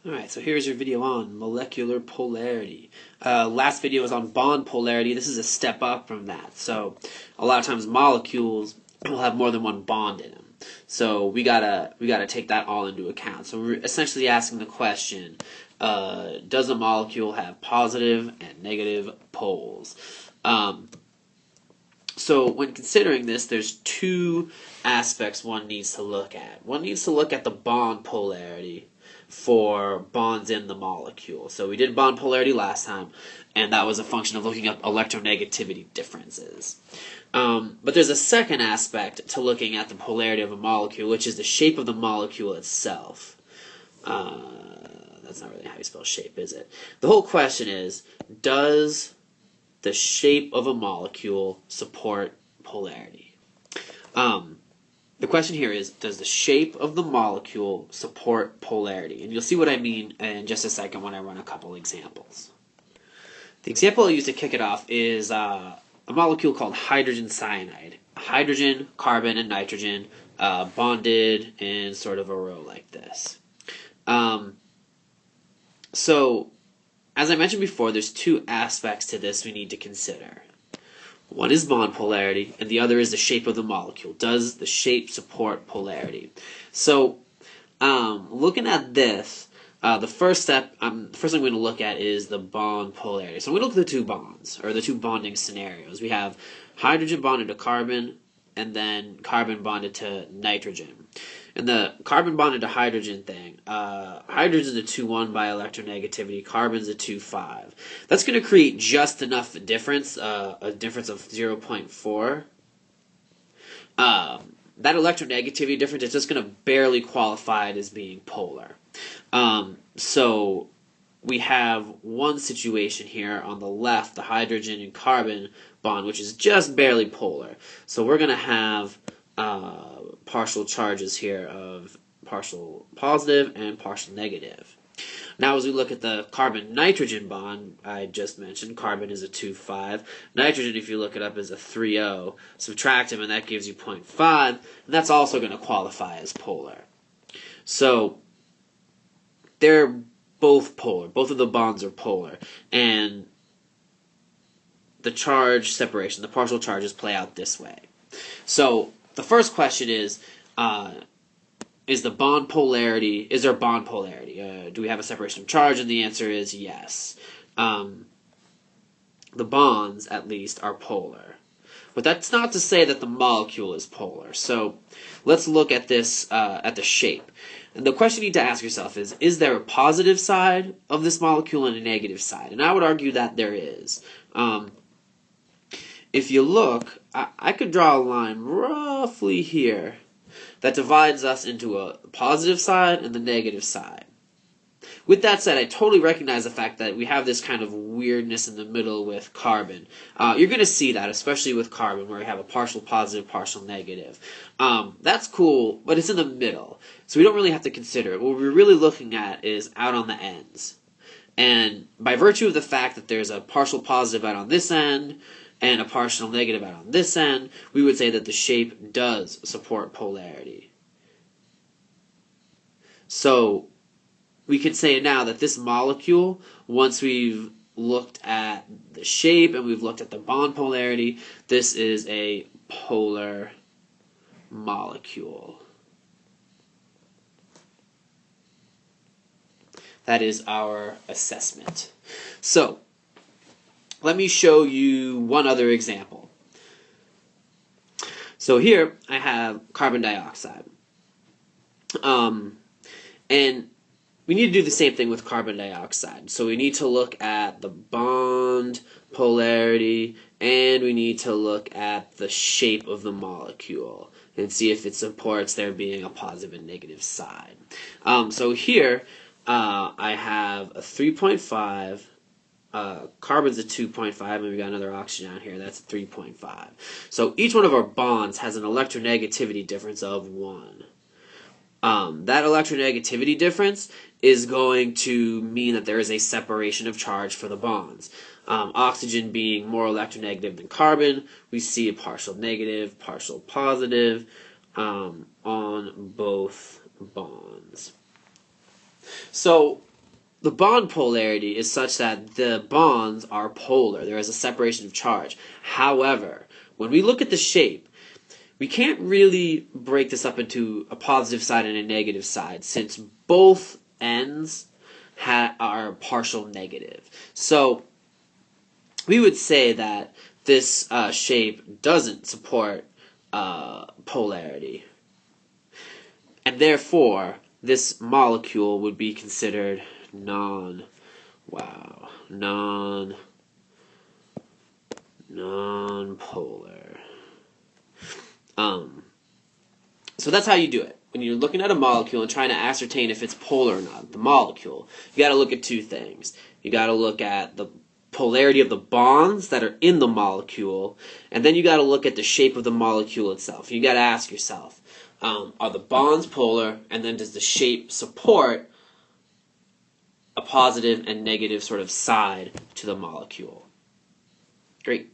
Alright, so here's your video on molecular polarity. Last video was on bond polarity. This is a step up from that. So a lot of times molecules will have more than one bond in them. So we gotta take that all into account. So we're essentially asking the question, does a molecule have positive and negative poles? So when considering this, there's two aspects one needs to look at. One needs to look at the bond polarity for bonds in the molecule. So we did bond polarity last time, and that was a function of looking up electronegativity differences. But there's a second aspect to looking at the polarity of a molecule, which is the shape of the molecule itself. That's not really how you spell shape, is it? The whole question is, does the shape of a molecule support polarity? The question here is, does the shape of the molecule support polarity? And you'll see what I mean in just a second when I run a couple examples. The example I'll use to kick it off is a molecule called hydrogen cyanide. Hydrogen, carbon, and nitrogen bonded in sort of a row like this. So, as I mentioned before, there's two aspects to this we need to consider. One is bond polarity, and the other is the shape of the molecule. Does the shape support polarity? So, looking at this, the first thing I'm going to look at is the bond polarity. So I'm going to look at the two bonds, or the two bonding scenarios. We have hydrogen bonded to carbon, and then carbon bonded to nitrogen. And the carbon bonded to hydrogen thing, hydrogen's a 2-1 by electronegativity, carbon's a 2-5. That's going to create just enough difference, a difference of 0.4. That electronegativity difference is just going to barely qualify it as being polar. So we have one situation here on the left, the hydrogen and carbon bond, which is just barely polar. So we're going to have partial charges here of partial positive and partial negative. Now as we look at the carbon-nitrogen bond I just mentioned, carbon is a 2-5. Nitrogen, if you look it up, is a 3-0. Subtract them and that gives you 0.5, and that's also going to qualify as polar. So they're both polar. Both of the bonds are polar. And the charge separation, the partial charges play out this way. So the first question is there bond polarity? Do we have a separation of charge? And the answer is yes. The bonds, at least, are polar. But that's not to say that the molecule is polar. So let's look at this, at the shape. And the question you need to ask yourself is there a positive side of this molecule and a negative side? And I would argue that there is. If you look, I could draw a line roughly here that divides us into a positive side and the negative side. With that said, I totally recognize the fact that we have this kind of weirdness in the middle with carbon. You're going to see that, especially with carbon, where we have a partial positive, partial negative. That's cool, but it's in the middle, so we don't really have to consider it. What we're really looking at is out on the ends. And by virtue of the fact that there's a partial positive out on this end, and a partial negative out on this end, we would say that the shape does support polarity. So we can say now that this molecule, once we've looked at the shape and we've looked at the bond polarity, this is a polar molecule. That is our assessment. So let me show you one other example. So here I have carbon dioxide. And we need to do the same thing with carbon dioxide. So we need to look at the bond polarity and we need to look at the shape of the molecule and see if it supports there being a positive and negative side. So here I have a 3.5. Carbon's a 2.5, and we've got another oxygen down here, that's a 3.5. So each one of our bonds has an electronegativity difference of 1. That electronegativity difference is going to mean that there is a separation of charge for the bonds. Oxygen being more electronegative than carbon, we see a partial negative, partial positive on both bonds. So the bond polarity is such that the bonds are polar. There is a separation of charge. However, when we look at the shape, we can't really break this up into a positive side and a negative side, since both ends are partial negative. So we would say that this shape doesn't support polarity, and therefore this molecule would be considered non-polar. So that's how you do it. When you're looking at a molecule and trying to ascertain if it's polar or not, the molecule, you got to look at two things. You got to look at the polarity of the bonds that are in the molecule, and then you got to look at the shape of the molecule itself. You got to ask yourself, are the bonds polar, and then does the shape support a positive and negative sort of side to the molecule? Great.